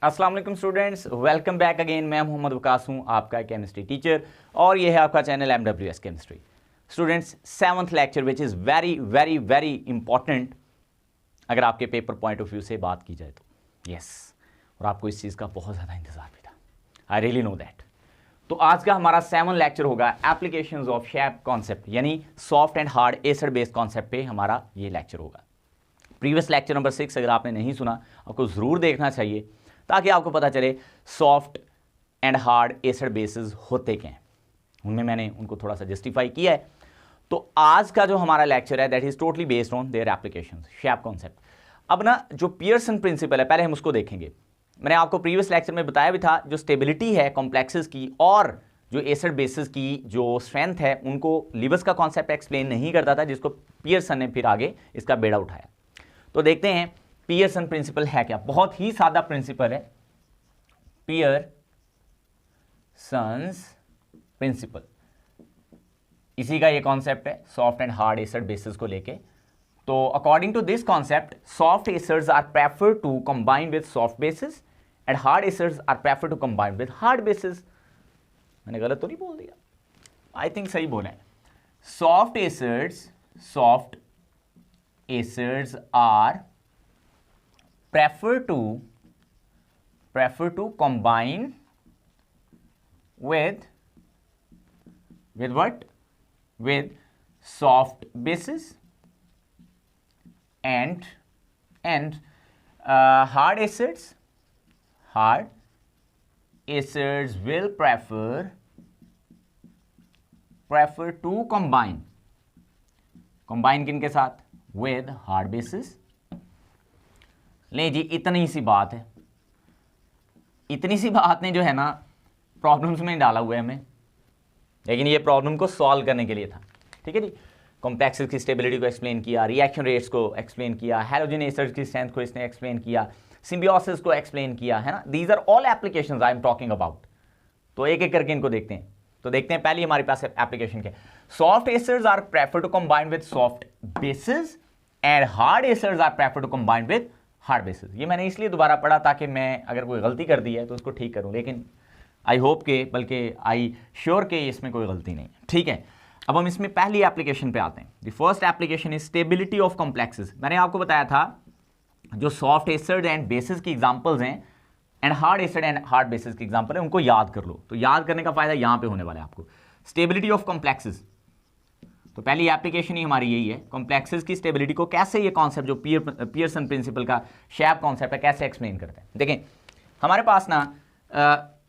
अस्सलाम वालेकुम students, welcome back again. मैं मोहम्मद वकास हूँ, आपका केमिस्ट्री टीचर, और ये है आपका channel MWS chemistry. Students, 7th lecture which is very very very important अगर आपके पेपर पॉइंट ऑफ व्यू से बात की जाए तो। यस, और आपको इस चीज़ का बहुत ज़्यादा इंतज़ार भी था, आई रियली नो दैट। तो आज का हमारा 7th लेक्चर होगा एप्लीकेशंस ऑफ शेप कॉन्सेप्ट, यानी soft and hard acid based concept पे हमारा ये लेक्चर होगा। प्रीवियस लेक्चर नंबर 6 अगर आपने नहीं सुना, आपको ज़रूर देखना चाहिए ताकि आपको पता चले soft and hard acid basis होते क्या हैं। उनमें मैंने उनको थोड़ा सा जस्टिफाई किया है। तो आज का जो हमारा लेक्चर है that is totally based on their applications, shape concept. अब ना जो पियर्सन प्रिंसिपल है, पहले हम उसको देखेंगे। मैंने आपको प्रीवियस लेक्चर में बताया भी था, जो स्टेबिलिटी है कॉम्प्लेक्सेस की और जो एसिड बेसिस की जो स्ट्रेंथ है, उनको लिबस का कॉन्सेप्ट एक्सप्लेन नहीं करता था, जिसको पियर्सन ने फिर आगे इसका बेड़ा उठाया। तो देखते हैं पियर्सन प्रिंसिपल है क्या। बहुत ही सादा प्रिंसिपल है, पियर्सन्स प्रिंसिपल। इसी का ये कॉन्सेप्ट है soft and hard acid bases को लेके। तो according to this concept, soft acids are prefer to combine with soft bases and hard acids are prefer to combine with hard bases. मैंने गलत तो नहीं बोल दिया? आई थिंक सही बोला है। Soft acids are prefer to combine with what? With soft bases and hard acids will prefer to combine किनके साथ? with hard bases। नहीं जी, इतनी सी बात है। इतनी सी बात ने जो है ना प्रॉब्लम्स में डाला हुआ है हमें, लेकिन ये प्रॉब्लम को सॉल्व करने के लिए था। ठीक है जी। कॉम्प्लेक्सेस की स्टेबिलिटी को एक्सप्लेन किया, रिएक्शन रेट्स को एक्सप्लेन किया, हैलोजन एसिड्स की स्ट्रेंथ को इसने एक्सप्लेन किया, सिम्बियोसिस को एक्सप्लेन किया, है ना। These are all applications I am talking about. तो एक एक करके इनको देखते हैं। तो देखते हैं पहली हमारे पास एप्लीकेशन क्या है। Soft acids are prefer to combine with soft bases and hard acids are prefer to combine with hard bases. ये मैंने इसलिए दोबारा पढ़ा ताकि मैं अगर कोई गलती कर दी है तो उसको ठीक करूं, लेकिन आई होप के, बल्कि आई श्योर के इसमें कोई गलती नहीं है। ठीक है, अब हम इसमें पहली एप्लीकेशन पे आते हैं। The first application is stability of complexes. मैंने आपको बताया था जो सॉफ्ट एसिड एंड बेसिस की एग्जांपल्स हैं and hard acid and hard basis की एग्जांपल है, उनको याद कर लो। तो याद करने का फायदा यहां पे होने वाला है आपको। स्टेबिलिटी ऑफ कॉम्प्लेक्सेस, तो पहली एप्लीकेशन ही हमारी यही है। कॉम्प्लेक्सेस की स्टेबिलिटी को कैसे ये कॉन्सेप्ट जो पियर्सन प्रिंसिपल का शेप कॉन्सेप्ट है, कैसे एक्सप्लेन करते हैं। देखें, हमारे पास ना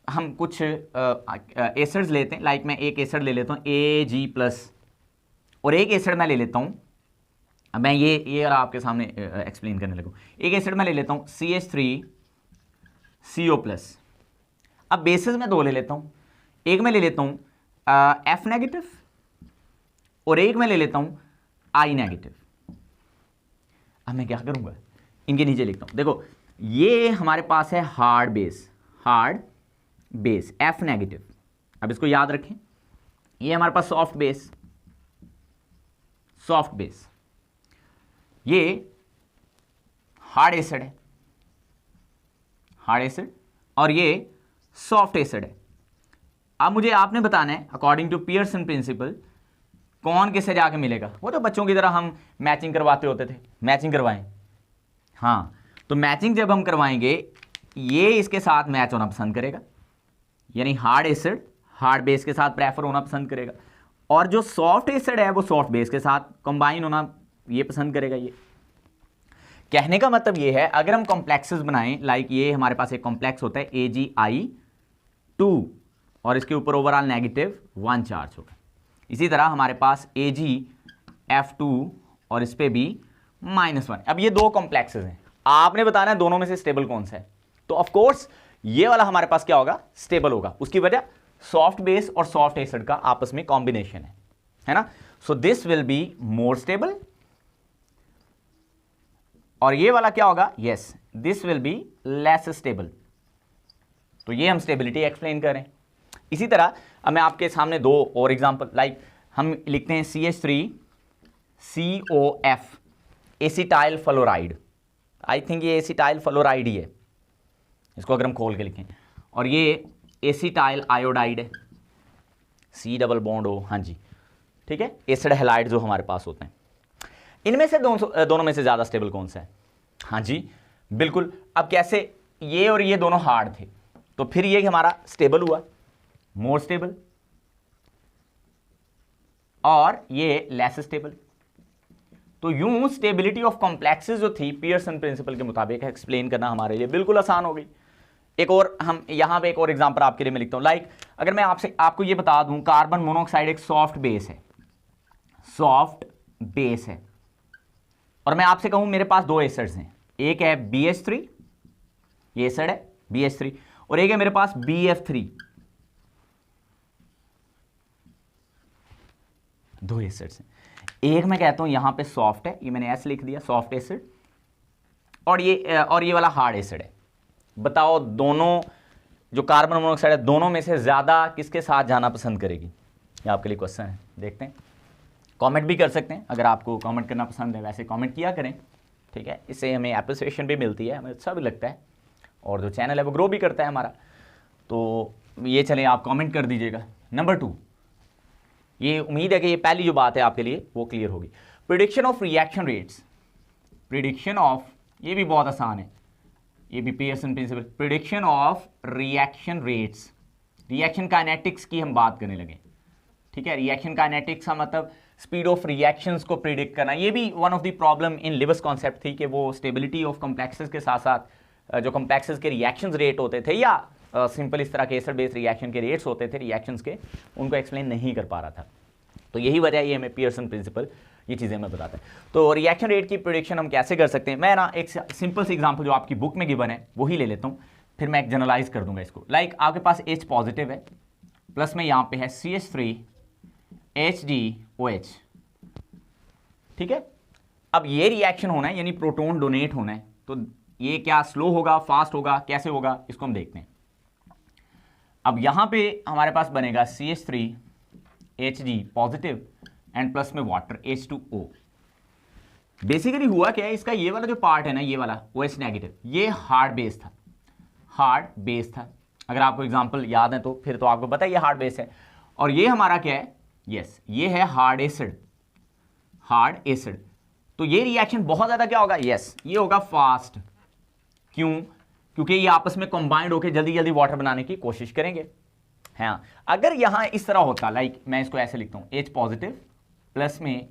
हम कुछ एसिड्स लेते हैं। लाइक मैं एक एसिड ले लेता हूँ Ag+, और एक एसिड मैं ले लेता हूँ, मैं ये आपके सामने एक्सप्लेन करने लगूँ। एक एसिड मैं ले लेता हूँ CH3CO+। अब बेसिस में दो ले लेता हूँ, एक मैं ले लेता हूँ F- और एक मैं ले लेता हूं I-। अब मैं क्या करूंगा, इनके नीचे लिखता हूं। देखो, ये हमारे पास है हार्ड बेस F-। अब इसको याद रखें, ये हमारे पास सॉफ्ट बेस, ये हार्ड एसिड और ये सॉफ्ट एसिड है। अब मुझे आपने बताना है अकॉर्डिंग टू पियर्सन प्रिंसिपल कौन किससे जाके मिलेगा। वो तो बच्चों की तरह हम मैचिंग करवाते होते थे, मैचिंग करवाएं। हाँ, तो मैचिंग जब हम करवाएंगे, ये इसके साथ मैच होना पसंद करेगा, यानी हार्ड एसिड हार्ड बेस के साथ प्रेफर होना पसंद करेगा, और जो सॉफ्ट एसिड है वो सॉफ्ट बेस के साथ कंबाइन होना ये पसंद करेगा। ये कहने का मतलब ये है, अगर हम कॉम्प्लेक्सेस बनाएं, लाइक ये हमारे पास एक कॉम्प्लेक्स होता है Agi2 और इसके ऊपर ओवरऑल -1 चार्ज होगा। इसी तरह हमारे पास AgF2 और इस पे भी -1। अब ये दो कॉम्प्लेक्सेस हैं, आपने बताना है दोनों में से स्टेबल कौन सा है। तो ऑफ कोर्स ये वाला हमारे पास क्या होगा, स्टेबल होगा। उसकी वजह सॉफ्ट बेस और सॉफ्ट एसिड का आपस में कॉम्बिनेशन है ना। So this will be more stable, और ये वाला क्या होगा, yes, this will be less stable. तो ये हम स्टेबिलिटी एक्सप्लेन करें। इसी तरह अब मैं आपके सामने दो और एग्जांपल, लाइक हम लिखते हैं CH3COF acetyl fluoride. I think ये एसिटाइल फ्लोराइड ही है, इसको अगर हम खोल के लिखें, और ये एसिटाइल आयोडाइड है, C डबल बॉन्ड O, हाँ जी, ठीक है, एसिड हैलाइड जो हमारे पास होते हैं। इनमें से दोनों में से ज़्यादा स्टेबल कौन सा है? हाँ जी बिल्कुल। अब कैसे, ये और ये दोनों हार्ड थे, तो फिर ये हमारा स्टेबल हुआ, मोर स्टेबल, और ये लेस स्टेबल। तो यूं स्टेबिलिटी ऑफ कॉम्प्लेक्सेस जो थी पियर्सन प्रिंसिपल के मुताबिक एक्सप्लेन करना हमारे लिए बिल्कुल आसान हो गई। एक और हम यहां पे एक और एग्जांपल आपके लिए मैं लिखता हूं। लाइक अगर मैं आपको ये बता दूं, कार्बन मोनोऑक्साइड एक सॉफ्ट बेस है, सॉफ्ट बेस है, और मैं आपसे कहूं मेरे पास दो एसिड्स हैं, एक है BH3, ये एसिड है BH3, और एक है मेरे पास BF3, दो एसिड्स हैं। एक मैं कहता हूं यहां पे सॉफ्ट है, ये मैंने ऐसे लिख दिया सॉफ्ट एसिड, और ये वाला हार्ड एसिड है। बताओ दोनों जो कार्बन मोनोऑक्साइड है, दोनों में से ज्यादा किसके साथ जाना पसंद करेगी? ये आपके लिए क्वेश्चन है, देखते हैं। कमेंट भी कर सकते हैं अगर आपको कमेंट करना पसंद है, वैसे कमेंट किया करें, ठीक है, इससे हमें एप्रिसिएशन भी मिलती है, हमें अच्छा भी लगता है, और जो चैनल है वो ग्रो भी करता है हमारा। तो ये चले, आप कमेंट कर दीजिएगा। नंबर 2, ये उम्मीद है कि ये पहली जो बात है आपके लिए वो क्लियर होगी। Prediction of reaction rates, prediction of, ये भी बहुत आसान है, ये भी Pearson principle, prediction of reaction rates, reaction kinetics की हम बात करने लगे, ठीक है। रिएक्शन काइनेटिक्स का मतलब स्पीड ऑफ रिएक्शंस को प्रिडिक्ट करना। ये भी one of the problem in Lewis concept थी कि वो स्टेबिलिटी ऑफ कॉम्प्लेक्सेस के साथ साथ जो कॉम्प्लेक्सेस के रिएक्शंस रेट होते थे, या सिंपल इस तरह के एसिड बेस रिएक्शन के रेट्स होते थे रिएक्शंस के, उनको एक्सप्लेन नहीं कर पा रहा था। तो यही वजह है, ये हमें पियर्सन प्रिंसिपल ये चीज़ें हमें बताता है। तो रिएक्शन रेट की प्रेडिक्शन हम कैसे कर सकते हैं? मैं ना एक सिंपल सी एग्जांपल जो आपकी बुक में गिवन है वही ले लेता हूँ, फिर मैं एक जनरलाइज कर दूंगा इसको। लाइक आपके पास H पॉजिटिव है, प्लस में यहाँ पे है CH3 HDOH, ठीक है। अब ये रिएक्शन होना है, यानी प्रोटॉन डोनेट होना है, तो ये क्या स्लो होगा, फास्ट होगा, कैसे होगा, इसको हम देखते हैं। अब यहां पे हमारे पास बनेगा CH3 Hg positive and plus में वाटर H2O। बेसिकली हुआ क्या है, इसका ये वाला जो पार्ट है ना, ये वाला OH नेगेटिव, ये हार्ड बेस था, हार्ड बेस था। अगर आपको एग्जांपल याद है तो फिर तो आपको पता है ये हार्ड बेस है, और ये हमारा क्या है, यस ये है हार्ड एसिड, हार्ड एसिड। तो ये रिएक्शन बहुत ज्यादा क्या होगा, यस ये होगा फास्ट। क्यों? क्योंकि ये आपस में कंबाइंड होकर जल्दी जल्दी वाटर बनाने की कोशिश करेंगे। हाँ, अगर यहां इस तरह होता, लाइक मैं इसको ऐसे लिखता हूं, H पॉजिटिव प्लस में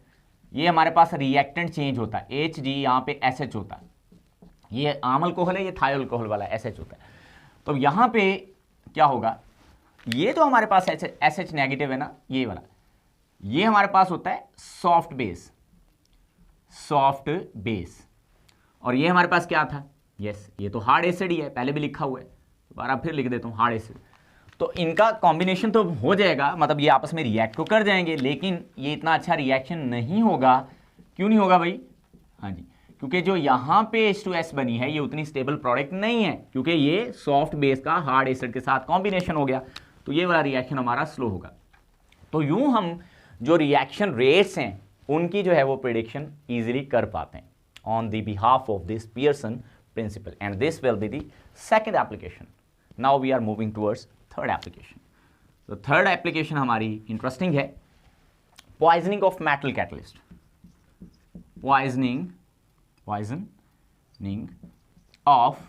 ये हमारे पास रिएक्टेंट चेंज होता है, Hg यहां पे SH होता है, ये आम अल्कोहल है, ये थाई अल्कोहल वाला SH होता है। तो यहां पे क्या होगा, ये तो हमारे पास SH नेगेटिव है ना, ये वाला, ये हमारे पास होता है सॉफ्ट बेस, सॉफ्ट बेस, और ये हमारे पास क्या था, यस ये तो हार्ड एसिड ही है, पहले भी लिखा हुआ है, दोबारा फिर लिख देता हूँ हार्ड एसिड। तो इनका कॉम्बिनेशन तो हो जाएगा, मतलब ये आपस में रिएक्ट तो कर जाएंगे, लेकिन ये इतना अच्छा रिएक्शन नहीं होगा। क्यों नहीं होगा भाई? हाँ जी, क्योंकि जो यहाँ पे H2S बनी है ये उतनी स्टेबल प्रोडक्ट नहीं है, क्योंकि ये सॉफ्ट बेस का हार्ड एसिड के साथ कॉम्बिनेशन हो गया, तो ये वाला रिएक्शन हमारा स्लो होगा। तो यूं हम जो रिएक्शन रेट्स हैं उनकी जो है वो प्रेडिक्शन ईजिली कर पाते हैं on the behalf of this Pearson principle, and this will be the second application. Now we are moving towards third application. So third application हमारी interesting है, poisoning of metal catalyst, poisoning of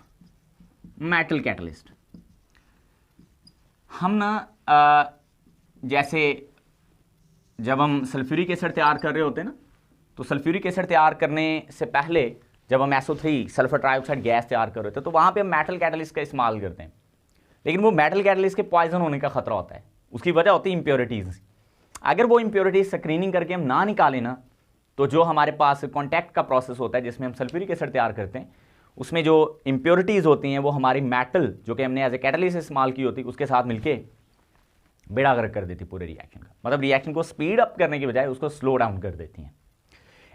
metal catalyst। हम ना जैसे जब हम sulphuric acid तैयार कर रहे होते हैं ना, तो सल्फ्यूरिक एसिड तैयार करने से पहले जब हम SO3 सल्फर ट्राइऑक्साइड गैस तैयार कर रहे थे, तो वहाँ पे हम मेटल कैटलिस्ट का इस्तेमाल करते हैं, लेकिन वो मेटल कैटलिस्ट के पॉइजन होने का खतरा होता है। उसकी वजह होती है इम्प्योरिटीज़। अगर वो इम्प्योरिटीज स्क्रीनिंग करके हम ना निकालें ना, तो जो हमारे पास कॉन्टैक्ट का प्रोसेस होता है जिसमें हम सल्फ्यूरिक एसिड तैयार करते हैं, उसमें जो इम्प्योरिटीज़ होती हैं वो हमारी मेटल जो कि हमने एज ए कैटलिस्ट इस्तेमाल की होती है उसके साथ मिलके बेड़ा गर्क कर देती पूरे रिएक्शन का, मतलब रिएक्शन को स्पीड अप करने की बजाय उसको स्लो डाउन कर देती हैं।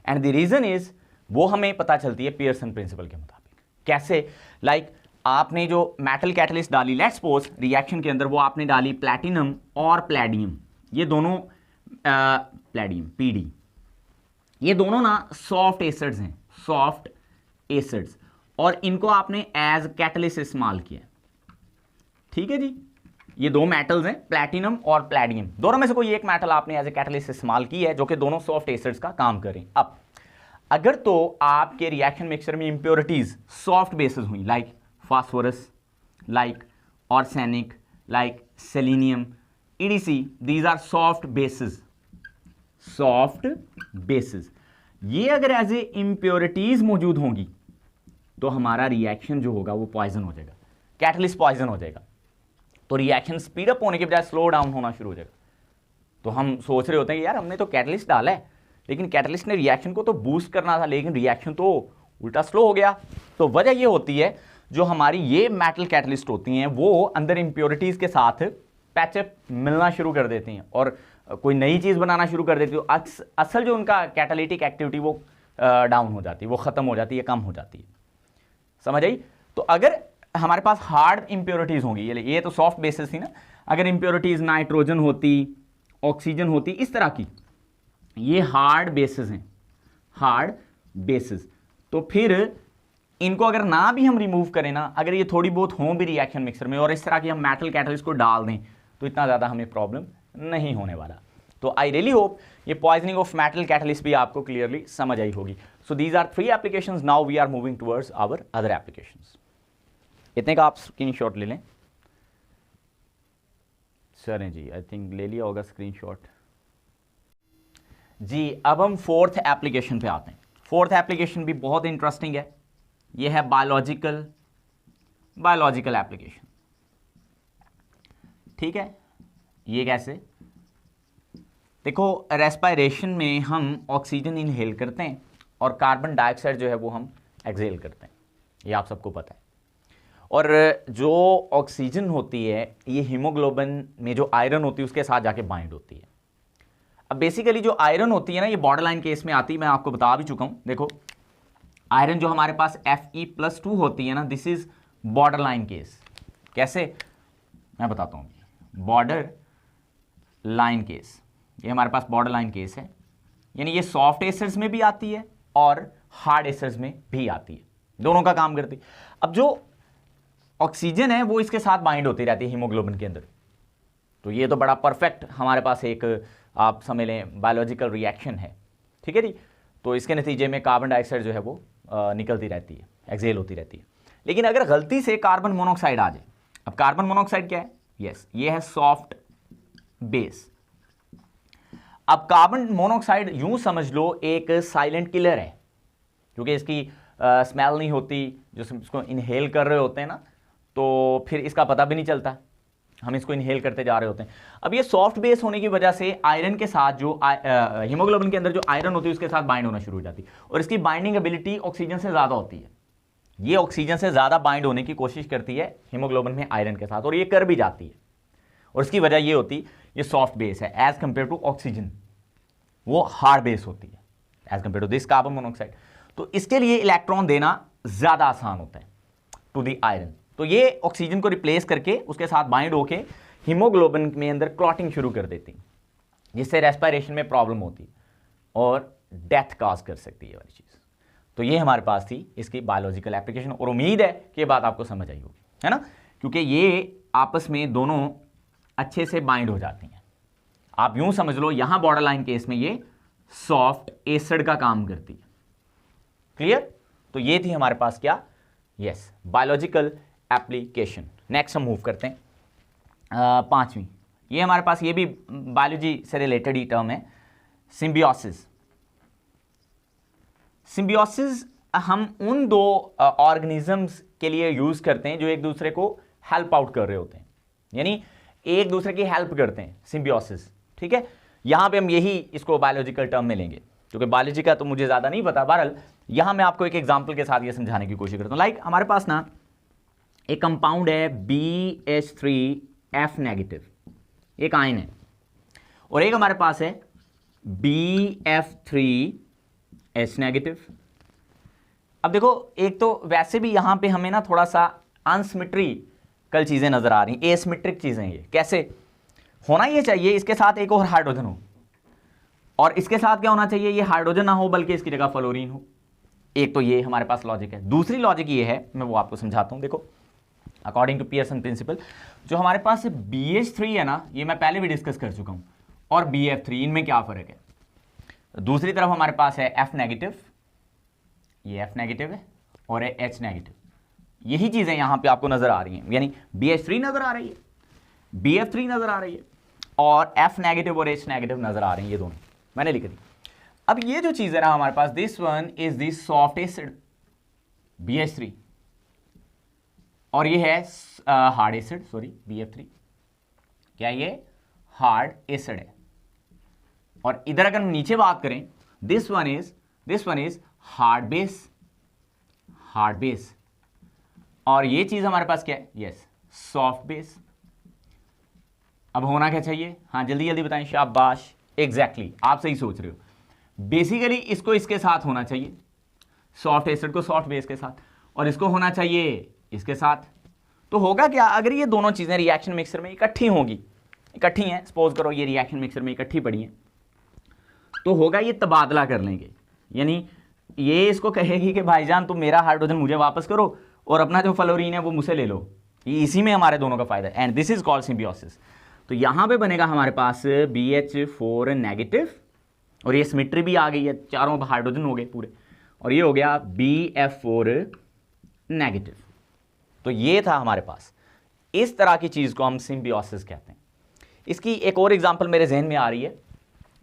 एंड द रीज़न इज़, वो हमें पता चलती है पियर्सन प्रिंसिपल के मुताबिक। कैसे? लाइक आपने जो मेटल कैटलिस्ट डाली, लेट्स सपोज रिएक्शन के अंदर वो आपने डाली प्लैटिनम और प्लैडियम, ये दोनों प्लैडियम PD, ये दोनों ना सॉफ्ट एसिड्स हैं, सॉफ्ट एसिड्स, और इनको आपने एज कैटलिस्ट इस्तेमाल किया। ठीक है जी, ये दो मेटल्स हैं, प्लैटिनम और प्लैडियम, दोनों में से कोई एक मेटल आपने एज ए कैटलिस्ट इस्तेमाल की है जो कि दोनों सॉफ्ट एसिड्स का काम करें। अब अगर तो आपके रिएक्शन मिक्सचर में इंप्योरिटीज सॉफ्ट बेसिस हुई, like phosphorus, like arsenic, like selenium, EDC, these are soft bases, soft bases, ये अगर एज ए इंप्योरिटीज मौजूद होंगी तो हमारा रिएक्शन जो होगा वो पॉइजन हो जाएगा, कैटलिस्ट पॉइजन हो जाएगा। तो रिएक्शन स्पीड अप होने के बजाय स्लो डाउन होना शुरू हो जाएगा। तो हम सोच रहे होते हैं कि यार हमने तो कैटलिस्ट डाला है, लेकिन कैटलिस्ट ने रिएक्शन को तो बूस्ट करना था, लेकिन रिएक्शन तो उल्टा स्लो हो गया। तो वजह ये होती है जो हमारी ये मेटल कैटलिस्ट होती हैं वो अंदर इंप्योरिटीज के साथ पैचअप मिलना शुरू कर देती हैं और कोई नई चीज़ बनाना शुरू कर देती है। असल जो उनका कैटालिटिक एक्टिविटी वो डाउन हो जाती है, वो ख़त्म हो जाती है, कम हो जाती है। समझ आई? तो अगर हमारे पास हार्ड इंप्योरिटीज़ होंगी, ये तो सॉफ्ट बेसिस थी ना, अगर इंप्योरिटीज़ नाइट्रोजन होती, ऑक्सीजन होती, इस तरह की, ये हार्ड बेसिस हैं, हार्ड बेसिस, तो फिर इनको अगर ना भी हम रिमूव करें ना, अगर ये थोड़ी बहुत हों भी रिएक्शन मिक्सर में और इस तरह की हम मेटल कैटलिस्ट को डाल दें तो इतना ज़्यादा हमें प्रॉब्लम नहीं होने वाला। तो आई रियली होप ये पॉइजनिंग ऑफ मेटल कैटलिस्ट भी आपको क्लियरली समझ आई होगी। So these are 3 applications, now we are moving towards our other applications. इतने का आप स्क्रीनशॉट ले लें। सर जी आई थिंक ले लिया होगा स्क्रीनशॉट जी। अब हम 4th एप्लीकेशन पे आते हैं। 4th एप्लीकेशन भी बहुत इंटरेस्टिंग है, ये है बायोलॉजिकल एप्लीकेशन। ठीक है, ये कैसे? देखो, रेस्पिरेशन में हम ऑक्सीजन इनहेल करते हैं और कार्बन डाइऑक्साइड जो है वो हम एक्सहेल करते हैं, ये आप सबको पता है। और जो ऑक्सीजन होती है ये हीमोग्लोबिन में जो आयरन होती है उसके साथ जाके बाइंड होती है। अब बेसिकली जो आयरन होती है ना, ये बॉर्डर लाइन केस में आती है, मैं आपको बता भी चुका हूं। देखो, आयरन जो हमारे पास Fe+2 होती है ना, this is border line case. कैसे? मैं बताता हूं। बॉर्डर लाइन केस, ये हमारे पास बॉर्डर लाइन केस है, यानी ये सॉफ्ट एसिड्स में भी आती है और हार्ड एसिड्स में भी आती है, दोनों का काम करती है। अब जो ऑक्सीजन है वो इसके साथ बाइंड होती रहती है हीमोग्लोबिन के अंदर। तो ये तो बड़ा परफेक्ट हमारे पास एक, आप समझ लें, बायोलॉजिकल रिएक्शन है। ठीक है जी। तो इसके नतीजे में कार्बन डाइऑक्साइड जो है वो निकलती रहती है, एक्सहेल होती रहती है। लेकिन अगर गलती से कार्बन मोनोऑक्साइड आ जाए, अब कार्बन मोनोऑक्साइड क्या है? यस, ये है सॉफ्ट बेस। अब कार्बन मोनोऑक्साइड यूं समझ लो एक साइलेंट किलर है, क्योंकि इसकी स्मेल नहीं होती, जो इसको इनहेल कर रहे होते हैं ना, तो फिर इसका पता भी नहीं चलता, हम इसको इनहेल करते जा रहे होते हैं। अब ये सॉफ्ट बेस होने की वजह से आयरन के साथ जो हीमोग्लोबिन के अंदर जो आयरन होती है उसके साथ बाइंड होना शुरू हो जाती है, और इसकी बाइंडिंग एबिलिटी ऑक्सीजन से ज़्यादा होती है। ये ऑक्सीजन से ज़्यादा बाइंड होने की कोशिश करती है हीमोग्लोबिन में आयरन के साथ, और ये कर भी जाती है। और इसकी वजह ये होती ये सॉफ्ट बेस है एज कंपेयर टू ऑक्सीजन, वो हार्ड बेस होती है as compare to this carbon monoxide. तो इसके लिए इलेक्ट्रॉन देना ज़्यादा आसान होता है टू दी आयरन। तो ये ऑक्सीजन को रिप्लेस करके उसके साथ बाइंड होके हीमोग्लोबिन में अंदर क्लॉटिंग शुरू कर देती, जिससे रेस्पिरेशन में प्रॉब्लम होती और डेथ काज कर सकती है वाली चीज़। तो ये हमारे पास थी इसकी बायोलॉजिकल एप्लीकेशन, और उम्मीद है कि ये बात आपको समझ आई होगी, है ना, क्योंकि ये आपस में दोनों अच्छे से बाइंड हो जाती हैं। आप यूं समझ लो, यहां बॉर्डर लाइन केस में ये सॉफ्ट एसिड का काम करती है। क्लियर? तो ये थी हमारे पास क्या? Yes, biological application. नेक्स्ट हम मूव करते हैं 5वीं। ये हमारे पास ये भी बायोलॉजी से रिलेटेड ही टर्म है, सिम्बियोसिस। सिम्बियोसिस हम उन दो ऑर्गेनिजम्स के लिए यूज करते हैं जो एक दूसरे को हेल्प आउट कर रहे होते हैं, यानी एक दूसरे की हेल्प करते हैं, सिम्बियोसिस। ठीक है, यहां पे हम यही इसको बायोलॉजिकल टर्म में लेंगे, क्योंकि बायोलॉजी का तो मुझे ज़्यादा नहीं पता। बहरहाल यहां मैं आपको एक एग्जाम्पल के साथ ये समझाने की कोशिश करता हूं। लाइक हमारे पास ना एक कंपाउंड है BH3F नेगेटिव, एक आयन है, और एक हमारे पास है BF3H नेगेटिव। अब देखो, एक तो वैसे भी यहां पे हमें ना थोड़ा सा अनसिमेट्रिकल चीजें नजर आ रही हैं, एसिमेट्रिक चीजें। ये कैसे होना ये चाहिए? इसके साथ एक और हाइड्रोजन हो, और इसके साथ क्या होना चाहिए? ये हाइड्रोजन ना हो बल्कि इसकी जगह फ्लोरीन हो। एक तो ये हमारे पास लॉजिक है। दूसरी लॉजिक ये है, मैं वो आपको समझाता हूं। देखो, अकॉर्डिंग टू पियर्सन प्रिंसिपल। जो हमारे पास BH3 है ना, ये मैं पहले भी डिस्कस कर चुका हूँ, और BF3, इनमें क्या फ़र्क है। दूसरी तरफ हमारे पास है F नेगेटिव, ये F नेगेटिव है, और है H नेगेटिव। यही चीज़ें यहाँ पे आपको नज़र आ रही हैं, यानी BH3 नज़र आ रही है, BF3 नज़र आ रही है, और F नेगेटिव और H नेगेटिव नज़र आ रही हैं, ये दोनों मैंने लिख दी। अब ये जो चीज़ है ना हमारे पास, this one is the soft acid BH3, और ये है हार्ड एसिड, सॉरी BF3, क्या ये हार्ड एसिड है। और इधर अगर हम नीचे बात करें, this one is hard base, hard base, और ये चीज हमारे पास क्या है, यस सॉफ्ट बेस। अब होना क्या चाहिए, हाँ जल्दी जल्दी बताएं, शाबाश, एग्जैक्टली आप सही सोच रहे हो। बेसिकली इसको इसके साथ होना चाहिए, सॉफ्ट एसिड को सॉफ्ट बेस के साथ, और इसको होना चाहिए इसके साथ। तो होगा क्या, अगर ये दोनों चीजें रिएक्शन मिक्सर में इकट्ठी होंगी, इकट्ठी हैं, सपोज करो ये रिएक्शन मिक्सर में इकट्ठी पड़ी हैं, तो होगा ये तबादला कर लेंगे, यानी ये इसको कहेगी कि भाईजान तुम मेरा हाइड्रोजन मुझे वापस करो और अपना जो फ्लोरीन है वो मुझसे ले लो। ये इसी में हमारे दोनों का फायदा है, and this is called symbiosis. तो यहां पे बनेगा हमारे पास BH4 नेगेटिव, और ये सिमेट्री भी आ गई है, चारों हाइड्रोजन हो गए पूरे, और ये हो गया BF4 नेगेटिव। तो ये था हमारे पास, इस तरह की चीज को हम सिम्बियोसिस कहते हैं। इसकी एक और एग्जांपल मेरे जहन में आ रही है,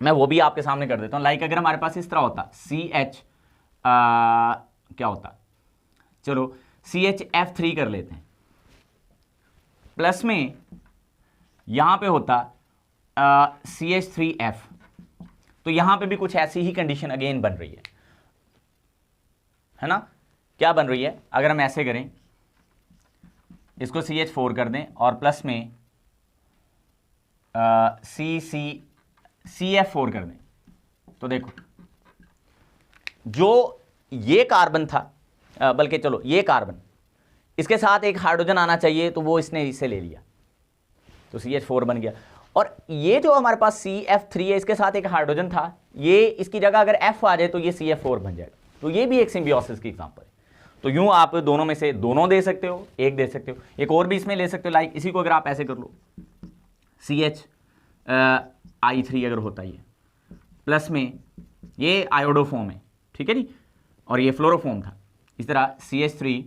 मैं वो भी आपके सामने कर देता हूं। लाइक अगर हमारे पास इस तरह होता CH क्या होता, चलो CHF3 कर लेते हैं, प्लस में यहां पे होता CH3F, तो यहां पे भी कुछ ऐसी ही कंडीशन अगेन बन रही है ना। क्या बन रही है, अगर हम ऐसे करें, इसको CH4 कर दें और प्लस में CF4 कर दें, तो देखो जो ये कार्बन था, बल्कि चलो ये कार्बन, इसके साथ एक हाइड्रोजन आना चाहिए, तो वो इसने इसे ले लिया, तो CH4 बन गया। और ये जो हमारे पास CF3 है, इसके साथ एक हाइड्रोजन था, ये इसकी जगह अगर F आ जाए तो ये CF4 बन जाएगा। तो ये भी एक सिम्बियोसिस की एग्जांपल है। तो यूं आप दोनों में से दोनों दे सकते हो, एक दे सकते हो, एक और भी इसमें ले सकते हो। लाइक इसी को अगर आप ऐसे कर लो, CHI3 अगर होता है, प्लस में ये आयोडोफॉर्म है, ठीक है जी, और ये फ्लोरोफॉर्म था, इस तरह CH3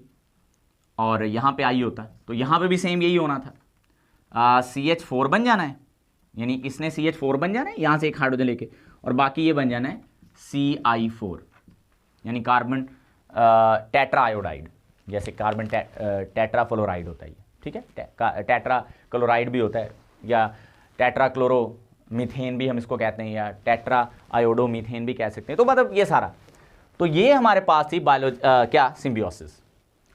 और यहाँ पे I होता, तो यहाँ पे भी सेम यही होना था, CH4 बन जाना है, यानी इसने CH4 बन जाना है यहाँ से एक हाइड्रोजन लेके, और बाकी ये बन जाना है CI4, यानी कार्बन टेट्रा आयोडाइड, जैसे कार्बन टेट्रा फ्लोराइड होता है, ठीक है, टेट्रा क्लोराइड भी होता है, या टेट्रा क्लोरो मीथेन भी हम इसको कहते हैं, या टेट्रा आयोडो मीथेन भी कह सकते हैं। तो मतलब ये सारा, तो ये हमारे पास थी क्या सिम्बियोसिस।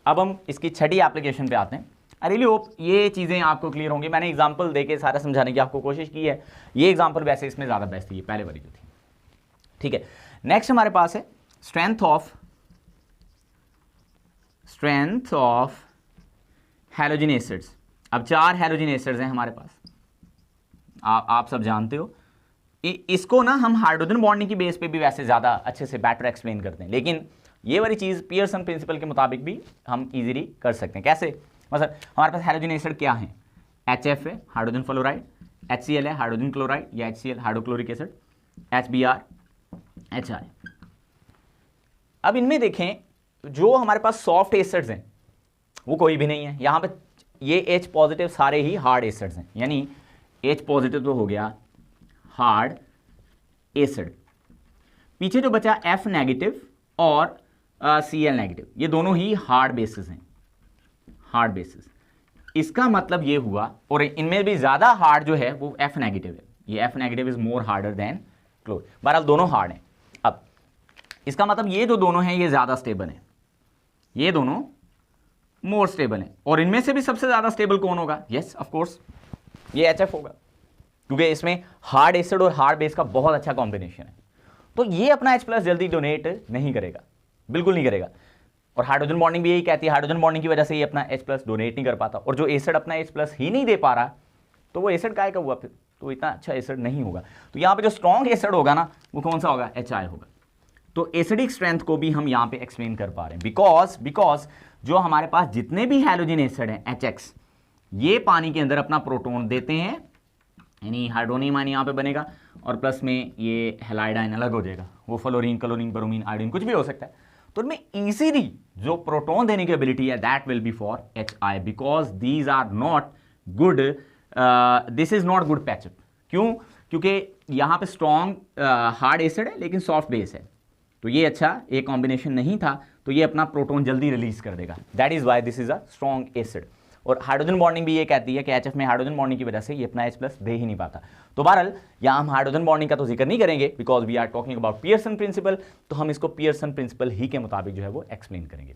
अब हम इसकी छठी एप्लीकेशन पे आते हैं। आई रियली होप ये चीज़ें आपको क्लियर होंगी। मैंने एग्जांपल देके सारा समझाने की आपको कोशिश की है। ये एग्जांपल वैसे इसमें ज़्यादा बेस्ट थी, ये पहले वाली जो थी, ठीक है। नेक्स्ट हमारे पास है स्ट्रेंथ ऑफ हैलोजन एसिड्स। अब 4 हैलोजन एसिड्स हैं हमारे पास, आप सब जानते हो। इसको ना हम हाइड्रोजन बॉन्डिंग की बेस पे भी वैसे ज़्यादा अच्छे से बेटर एक्सप्लेन करते हैं, लेकिन ये वाली चीज़ पियर्सन प्रिंसिपल के मुताबिक भी हम इजीली कर सकते हैं। कैसे, मतलब हमारे पास हैलोजन एसिड क्या है, HF है हाइड्रोजन फ्लोराइड, HCl है हाइड्रोजन क्लोराइड या HCl hydrochloric acid, HBr, HI। अब इनमें देखें जो हमारे पास सॉफ्ट एसिड्स हैं वो कोई भी नहीं है। यहाँ पे ये H पॉजिटिव सारे ही हार्ड एसिड्स हैं, यानी H पॉजिटिव तो हो गया हार्ड एसिड। पीछे जो बचा F नेगेटिव और Cl नेगेटिव, ये दोनों ही हार्ड बेसिस हैं, हार्ड बेसिस। इसका मतलब ये हुआ, और इनमें भी ज्यादा हार्ड जो है वो F नेगेटिव है, ये F negative is more harder than chlor. बहरहाल दोनों हार्ड हैं। अब इसका मतलब ये जो दोनों हैं ये ज्यादा स्टेबल हैं, ये दोनों मोर स्टेबल हैं। और इनमें से भी सबसे ज्यादा स्टेबल कौन होगा, यस ऑफ कोर्स ये HF होगा, क्योंकि इसमें हार्ड एसिड और हार्ड बेस का बहुत अच्छा कॉम्बिनेशन है। तो ये अपना H+ जल्दी डोनेट नहीं करेगा, बिल्कुल नहीं करेगा। और हाइड्रोजन बॉन्डिंग भी यही कहती है, हाइड्रोजन बॉन्डिंग की वजह से ये अपना H+ डोनेट नहीं कर पाता। और जो एसिड अपना H+ ही नहीं दे पा रहा, तो वो एसिड काय का हुआ फिर, तो इतना अच्छा एसिड नहीं होगा। तो यहाँ पे जो स्ट्रॉन्ग एसिड होगा ना, वो कौन सा होगा, HI होगा। तो एसिडिक स्ट्रेंथ को भी हम यहां पे एक्सप्लेन कर पा रहे हैं बिकॉज जो हमारे पास जितने भी हैलोजन एसिड हैं HX, ये पानी के अंदर अपना प्रोटॉन देते हैं, यानी हाइड्रोनियम आयन यहां पे बनेगा और प्लस में ये हैलाइड आयन अलग हो जाएगा, वो फ्लोरीन, क्लोरीन, ब्रोमीन, आयोडीन कुछ भी हो सकता है। तो इनमें इजीली जो प्रोटॉन देने की एबिलिटी है that will be for HI because these are not good, this is not good patch up. क्यों? क्योंकि यहां पे स्ट्रॉन्ग हार्ड एसिड है लेकिन सॉफ्ट बेस है, तो ये अच्छा एक कॉम्बिनेशन नहीं था, तो ये अपना प्रोटॉन जल्दी रिलीज कर देगा, that is why this is a strong acid. और हाइड्रोजन बॉन्डिंग भी ये कहती है कि HF में हाइड्रोजन बॉन्डिंग की वजह से ये अपना H+ दे ही नहीं पाता। तो बहरहाल यहाँ हम हाइड्रोजन बॉन्डिंग का तो जिक्र नहीं करेंगे because we are talking about Pearson principle, तो हम इसको पियर्सन प्रिंसिपल ही के मुताबिक जो है वो एक्सप्लेन करेंगे।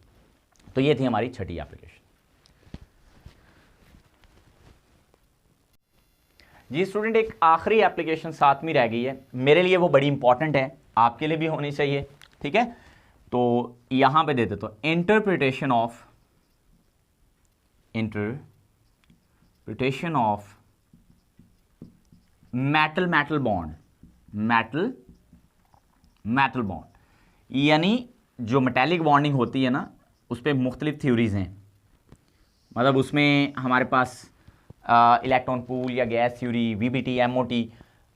तो ये थी हमारी छठी एप्लीकेशन। जी स्टूडेंट, एक आखिरी एप्लीकेशन साथ में रह गई है, मेरे लिए वो बड़ी इंपॉर्टेंट है, आपके लिए भी होनी चाहिए, ठीक है। तो यहां पे दे देते तो इंटरप्रिटेशन ऑफ मेटल बॉन्ड, यानी जो मेटेलिक बॉन्डिंग होती है ना, उस पर मुख्तलिफ थ्योरीज हैं, मतलब उसमें हमारे पास इलेक्ट्रॉन पूल या gas theory, VBT, MOT।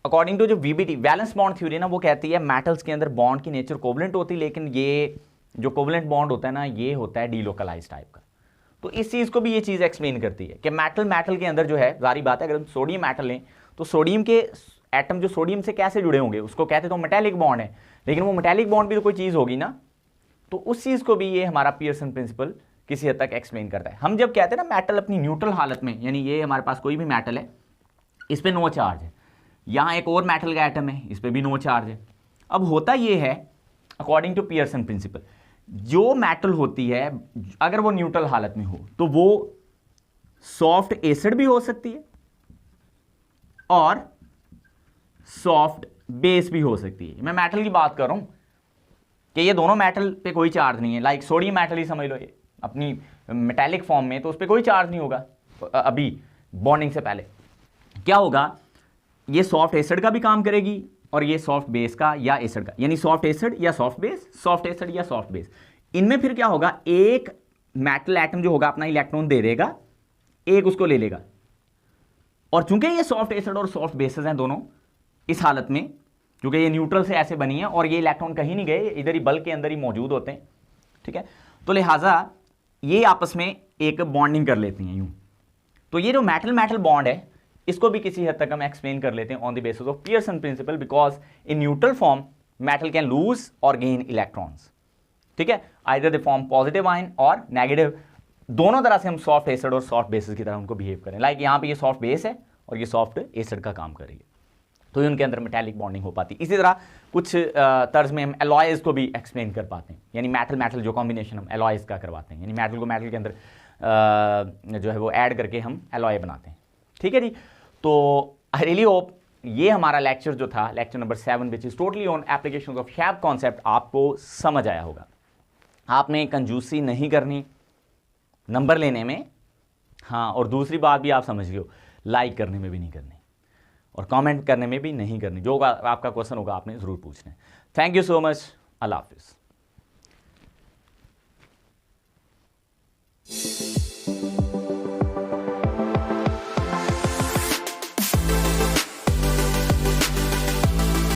According to जो VBT वैलेंस बॉन्ड थ्योरी ना, वो कहती है मेटल्स के अंदर बॉन्ड की नेचर कोवलेंट होती है, लेकिन ये जो कोवलेंट बॉन्ड होता है ना, ये होता है डीलोकलाइज टाइप का। तो इस चीज़ को भी ये चीज़ एक्सप्लेन करती है कि मेटल के अंदर जो है, जारी बात है, अगर हम सोडियम एटम लें तो सोडियम के एटम जो सोडियम से कैसे जुड़े होंगे, उसको कहते तो मेटेलिक बॉन्ड है, लेकिन वो मेटेलिक बॉन्ड भी तो कोई चीज़ होगी ना, तो उस चीज़ को भी ये हमारा पियर्सन प्रिंसिपल किसी हद तक एक्सप्लेन करता है। हम जब कहते हैं ना मेटल अपनी न्यूट्रल हालत में, यानी ये हमारे पास कोई भी मेटल है, इस पर नो चार्ज है, यहाँ एक और मेटल का एटम है, इस पर भी नो चार्ज है। अब होता ये है अकॉर्डिंग टू पियर्सन प्रिंसिपल, जो मेटल होती है अगर वो न्यूट्रल हालत में हो तो वो सॉफ्ट एसिड भी हो सकती है और सॉफ्ट बेस भी हो सकती है। मैं मेटल की बात कर रहा हूं कि ये दोनों मेटल पे कोई चार्ज नहीं है, लाइक सोडियम मेटल ही समझ लो, ये अपनी मेटेलिक फॉर्म में, तो उस पर कोई चार्ज नहीं होगा अभी बॉन्डिंग से पहले। क्या होगा, ये सॉफ्ट एसिड का भी काम करेगी और ये सॉफ्ट बेस का या एसिड का, यानी सॉफ्ट एसिड या सॉफ्ट बेस, सॉफ्ट एसिड या सॉफ्ट बेस। इनमें फिर क्या होगा, एक मेटल एटम जो होगा अपना इलेक्ट्रॉन दे देगा, एक उसको ले लेगा, और चूंकि ये सॉफ्ट एसिड और सॉफ्ट बेसेस हैं दोनों इस हालत में, क्योंकि ये न्यूट्रल से ऐसे बनी है और ये इलेक्ट्रॉन कहीं नहीं गए, इधर ही बल्क के अंदर ही मौजूद होते हैं, ठीक है, तो लिहाजा ये आपस में एक बॉन्डिंग कर लेती हैं यूं। तो ये जो मेटल बॉन्ड है, इसको भी किसी हद तक हम एक्सप्लेन कर लेते हैं on the basis of Pearson principle, because in neutral form metal can lose और गेन इलेक्ट्रॉन्स, ठीक है, either they form positive ion और नेगेटिव, दोनों तरह से हम सॉफ्ट एसिड और सॉफ्ट बेसिस की तरह उनको बिहेव करें। लाइक यहाँ पे ये सॉफ्ट बेस है और ये सॉफ्ट एसिड का काम कर रही है, तो उनके अंदर मेटेलिक बॉन्डिंग हो पाती है। इसी तरह कुछ तर्ज में हम एलॉयज को भी एक्सप्लेन कर पाते हैं, यानी मेटल जो कॉम्बिनेशन हम एलॉयज का करवाते हैं, यानी मेटल को मेटल के अंदर जो है वो ऐड करके हम एलॉय बनाते हैं, ठीक है जी। तो आई रियली होप ये हमारा लेक्चर जो था, lecture number 7 which is totally on applications of shape concept, आपको समझ आया होगा। आपने कंजूसी नहीं करनी नंबर लेने में, हाँ, और दूसरी बात भी आप समझ गए हो, लाइक करने में भी नहीं करनी और कमेंट करने में भी नहीं करनी, जो आपका क्वेश्चन होगा आपने ज़रूर पूछना है। थैंक यू सो मच, अल्लाह हाफिज़।